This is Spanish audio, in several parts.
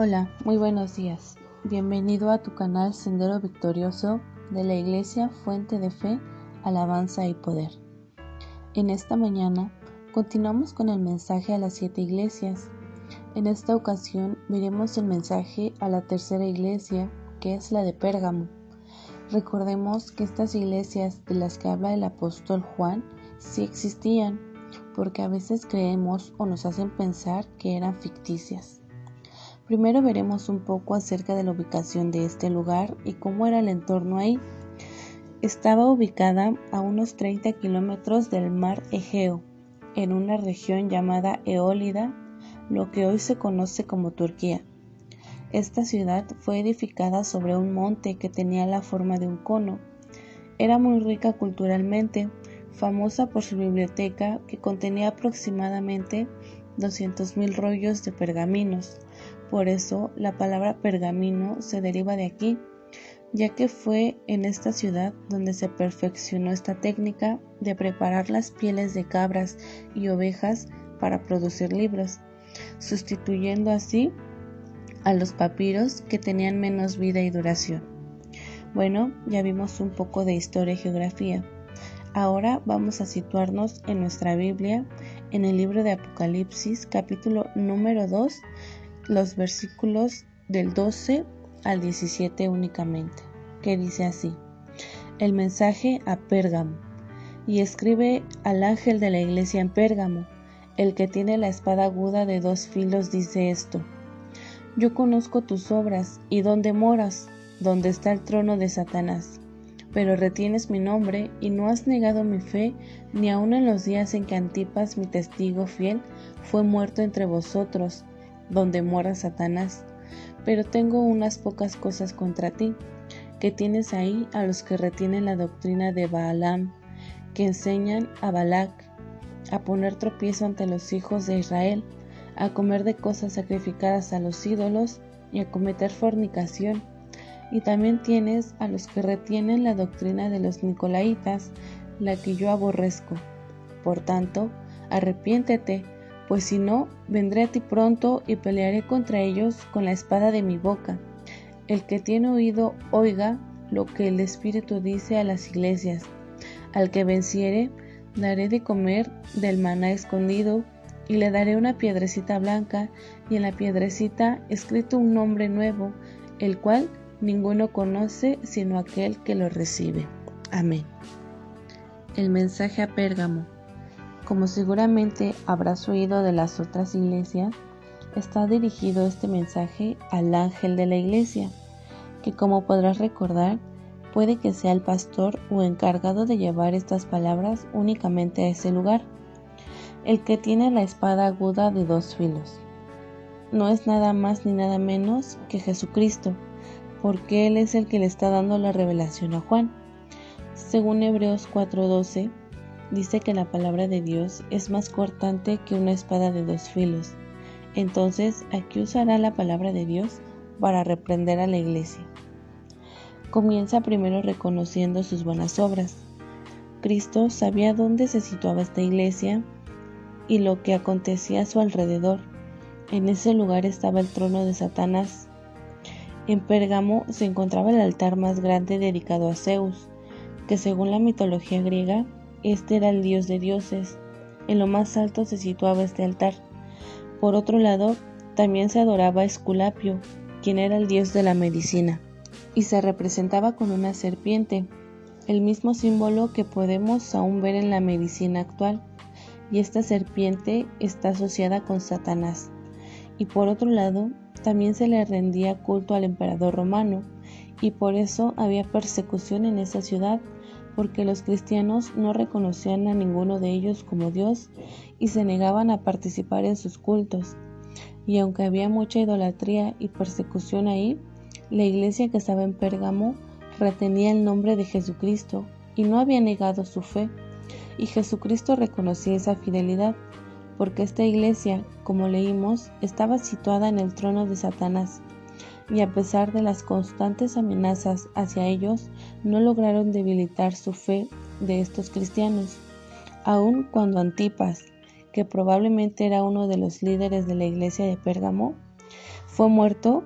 Hola, muy buenos días. Bienvenido a tu canal Sendero Victorioso de la Iglesia Fuente de Fe, Alabanza y Poder. En esta mañana continuamos con el mensaje a las 7 iglesias. En esta ocasión veremos el mensaje a la tercera iglesia, que es la de Pérgamo. Recordemos que estas iglesias de las que habla el apóstol Juan sí existían, porque a veces creemos o nos hacen pensar que eran ficticias. Primero veremos un poco acerca de la ubicación de este lugar y cómo era el entorno ahí. Estaba ubicada a unos 30 kilómetros del mar Egeo, en una región llamada Eólida, lo que hoy se conoce como Turquía. Esta ciudad fue edificada sobre un monte que tenía la forma de un cono. Era muy rica culturalmente, famosa por su biblioteca que contenía aproximadamente 200,000 rollos de pergaminos. Por eso la palabra pergamino se deriva de aquí, ya que fue en esta ciudad donde se perfeccionó esta técnica de preparar las pieles de cabras y ovejas para producir libros, sustituyendo así a los papiros que tenían menos vida y duración. Bueno, ya vimos un poco de historia y geografía. Ahora vamos a situarnos en nuestra Biblia, en el libro de Apocalipsis, capítulo número 2, los versículos del 12 al 17 únicamente, que dice así: el mensaje a Pérgamo. Y escribe al ángel de la iglesia en Pérgamo, el que tiene la espada aguda de 2 filos dice esto: yo conozco tus obras y dónde moras, donde está el trono de Satanás, pero retienes mi nombre y no has negado mi fe, ni aun en los días en que Antipas, mi testigo fiel, fue muerto entre vosotros, donde mora Satanás. Pero tengo unas pocas cosas contra ti, que tienes ahí a los que retienen la doctrina de Balaam, que enseñan a Balac a poner tropiezo ante los hijos de Israel, a comer de cosas sacrificadas a los ídolos y a cometer fornicación. Y también tienes a los que retienen la doctrina de los Nicolaitas, la que yo aborrezco. Por tanto, arrepiéntete, pues si no, vendré a ti pronto y pelearé contra ellos con la espada de mi boca. El que tiene oído, oiga lo que el Espíritu dice a las iglesias. Al que venciere, daré de comer del maná escondido, y le daré una piedrecita blanca, y en la piedrecita escrito un nombre nuevo, el cual ninguno conoce sino aquel que lo recibe. Amén. El mensaje a Pérgamo. Como seguramente habrás oído de las otras iglesias, está dirigido este mensaje al ángel de la iglesia, que como podrás recordar, puede que sea el pastor o encargado de llevar estas palabras únicamente a ese lugar, el que tiene la espada aguda de 2 filos. No es nada más ni nada menos que Jesucristo, porque Él es el que le está dando la revelación a Juan. Según Hebreos 4:12, dice que la palabra de Dios es más cortante que una espada de 2 filos. Entonces, aquí usará la palabra de Dios para reprender a la iglesia. Comienza primero reconociendo sus buenas obras. Cristo sabía dónde se situaba esta iglesia y lo que acontecía a su alrededor. En ese lugar estaba el trono de Satanás. En Pérgamo se encontraba el altar más grande dedicado a Zeus, que según la mitología griega, este era el dios de dioses. En lo más alto se situaba este altar. Por otro lado, también se adoraba a Esculapio, quien era el dios de la medicina, y se representaba con una serpiente, el mismo símbolo que podemos aún ver en la medicina actual, y esta serpiente está asociada con Satanás. Y por otro lado, también se le rendía culto al emperador romano, y por eso había persecución en esa ciudad, porque los cristianos no reconocían a ninguno de ellos como Dios y se negaban a participar en sus cultos. Y aunque había mucha idolatría y persecución ahí, la iglesia que estaba en Pérgamo retenía el nombre de Jesucristo y no había negado su fe, y Jesucristo reconocía esa fidelidad, porque esta iglesia, como leímos, estaba situada en el trono de Satanás, y a pesar de las constantes amenazas hacia ellos, no lograron debilitar su fe de estos cristianos, aun cuando Antipas, que probablemente era uno de los líderes de la iglesia de Pérgamo, Fue muerto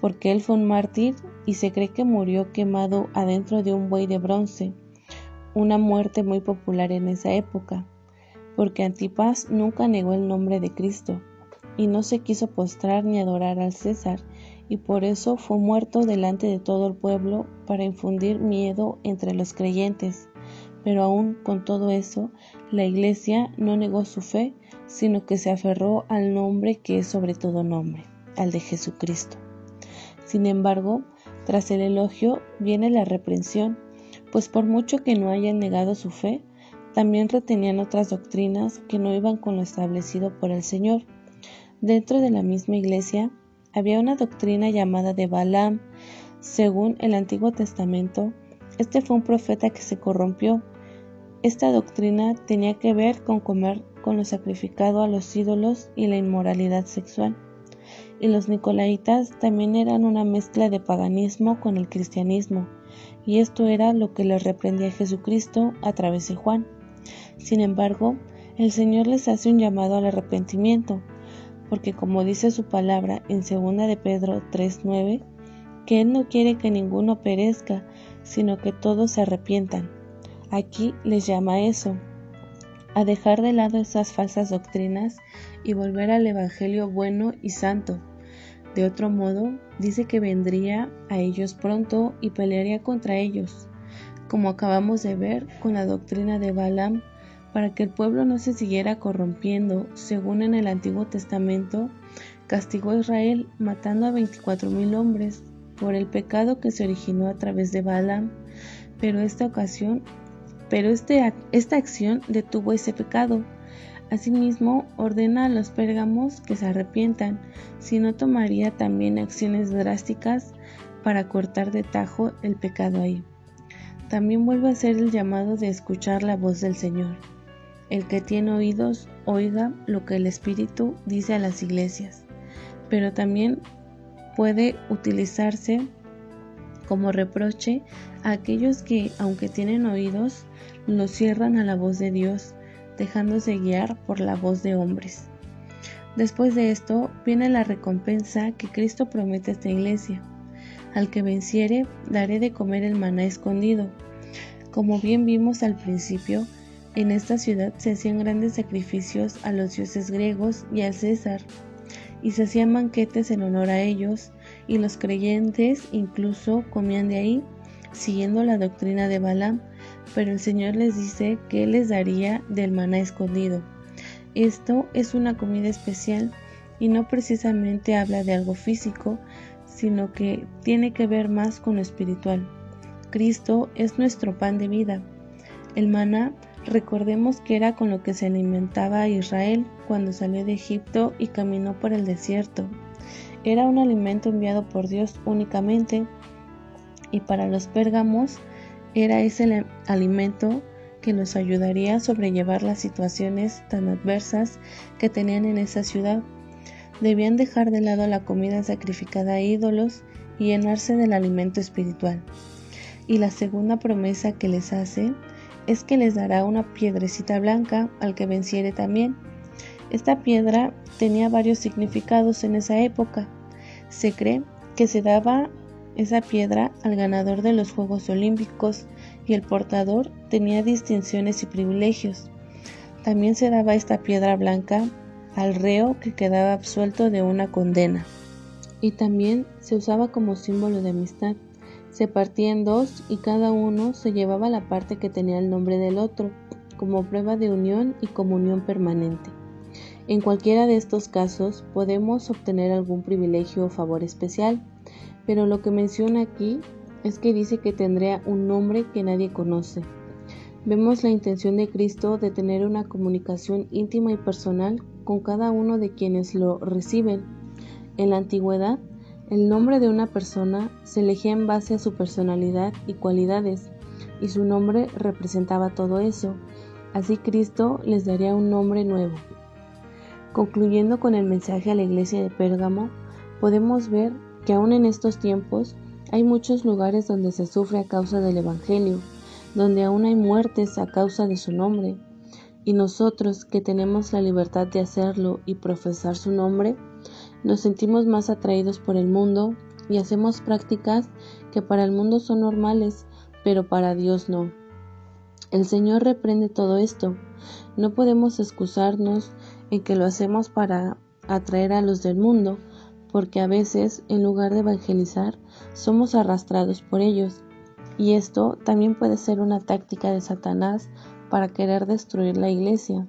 porque él fue un mártir y se cree que murió quemado adentro de un buey de bronce, una muerte muy popular en esa época, porque Antipas nunca negó el nombre de Cristo y no se quiso postrar ni adorar al César, y por eso fue muerto delante de todo el pueblo para infundir miedo entre los creyentes. Pero aún con todo eso, la Iglesia no negó su fe, sino que se aferró al nombre que es sobre todo nombre, al de Jesucristo. Sin embargo, tras el elogio viene la reprensión, pues por mucho que no hayan negado su fe, también retenían otras doctrinas que no iban con lo establecido por el Señor. Dentro de la misma Iglesia había una doctrina llamada de Balaam. Según el Antiguo Testamento, este fue un profeta que se corrompió. Esta doctrina tenía que ver con comer con lo sacrificado a los ídolos y la inmoralidad sexual. Y los nicolaitas también eran una mezcla de paganismo con el cristianismo, y esto era lo que les reprendía Jesucristo a través de Juan. Sin embargo, el Señor les hace un llamado al arrepentimiento, porque como dice su palabra en 2 de Pedro 3:9, que Él no quiere que ninguno perezca, sino que todos se arrepientan. Aquí les llama a eso, a dejar de lado esas falsas doctrinas y volver al Evangelio bueno y santo. De otro modo, dice que vendría a ellos pronto y pelearía contra ellos, como acabamos de ver con la doctrina de Balaam, para que el pueblo no se siguiera corrompiendo. Según en el Antiguo Testamento, castigó a Israel matando a 24,000 hombres por el pecado que se originó a través de Balaam, pero esta acción detuvo ese pecado. Asimismo, ordena a los pérgamos que se arrepientan, si no tomaría también acciones drásticas para cortar de tajo el pecado ahí. También vuelve a hacer el llamado de escuchar la voz del Señor. El que tiene oídos, oiga lo que el Espíritu dice a las iglesias. Pero también puede utilizarse como reproche a aquellos que, aunque tienen oídos, los cierran a la voz de Dios, dejándose guiar por la voz de hombres. Después de esto viene la recompensa que Cristo promete a esta iglesia. Al que venciere, daré de comer el maná escondido. Como bien vimos al principio, en esta ciudad se hacían grandes sacrificios a los dioses griegos y al César, y se hacían banquetes en honor a ellos, y los creyentes incluso comían de ahí, siguiendo la doctrina de Balaam, pero el Señor les dice que Él les daría del maná escondido. Esto es una comida especial y no precisamente habla de algo físico, sino que tiene que ver más con lo espiritual. Cristo es nuestro pan de vida. El maná, recordemos que era con lo que se alimentaba a Israel cuando salió de Egipto y caminó por el desierto. Era un alimento enviado por Dios únicamente, y para los pérgamos era ese alimento que los ayudaría a sobrellevar las situaciones tan adversas que tenían en esa ciudad. Debían dejar de lado la comida sacrificada a ídolos y llenarse del alimento espiritual. Y la segunda promesa que les hace es que les dará una piedrecita blanca al que venciere también. Esta piedra tenía varios significados en esa época. Se cree que se daba esa piedra al ganador de los Juegos Olímpicos y el portador tenía distinciones y privilegios. También se daba esta piedra blanca al reo que quedaba absuelto de una condena. Y también se usaba como símbolo de amistad. Se partía en dos y cada uno se llevaba la parte que tenía el nombre del otro, como prueba de unión y comunión permanente. En cualquiera de estos casos podemos obtener algún privilegio o favor especial, pero lo que menciona aquí es que dice que tendría un nombre que nadie conoce. Vemos la intención de Cristo de tener una comunicación íntima y personal con cada uno de quienes lo reciben. En la antigüedad, el nombre de una persona se elegía en base a su personalidad y cualidades, y su nombre representaba todo eso. Así Cristo les daría un nombre nuevo. Concluyendo con el mensaje a la iglesia de Pérgamo, podemos ver que aún en estos tiempos hay muchos lugares donde se sufre a causa del Evangelio, donde aún hay muertes a causa de su nombre, y nosotros que tenemos la libertad de hacerlo y profesar su nombre, Nos sentimos más atraídos por el mundo y hacemos prácticas que para el mundo son normales, pero para Dios no. El Señor reprende todo esto. No podemos excusarnos en que lo hacemos para atraer a los del mundo, porque a veces, en lugar de evangelizar, somos arrastrados por ellos. Y esto también puede ser una táctica de Satanás para querer destruir la iglesia.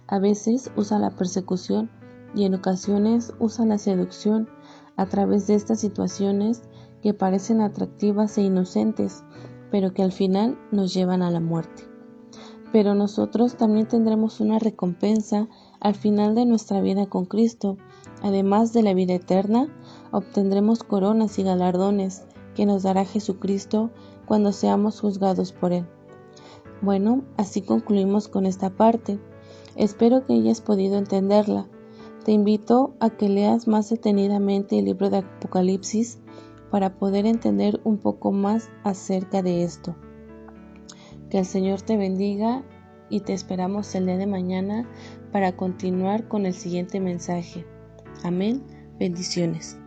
A veces usa la persecución y en ocasiones usa la seducción a través de estas situaciones que parecen atractivas e inocentes, pero que al final nos llevan a la muerte. Pero nosotros también tendremos una recompensa al final de nuestra vida con Cristo. Además de la vida eterna, obtendremos coronas y galardones que nos dará Jesucristo cuando seamos juzgados por Él. Bueno, así concluimos con esta parte. Espero que hayas podido entenderla. Te invito a que leas más detenidamente el libro de Apocalipsis para poder entender un poco más acerca de esto. Que el Señor te bendiga y te esperamos el día de mañana para continuar con el siguiente mensaje. Amén. Bendiciones.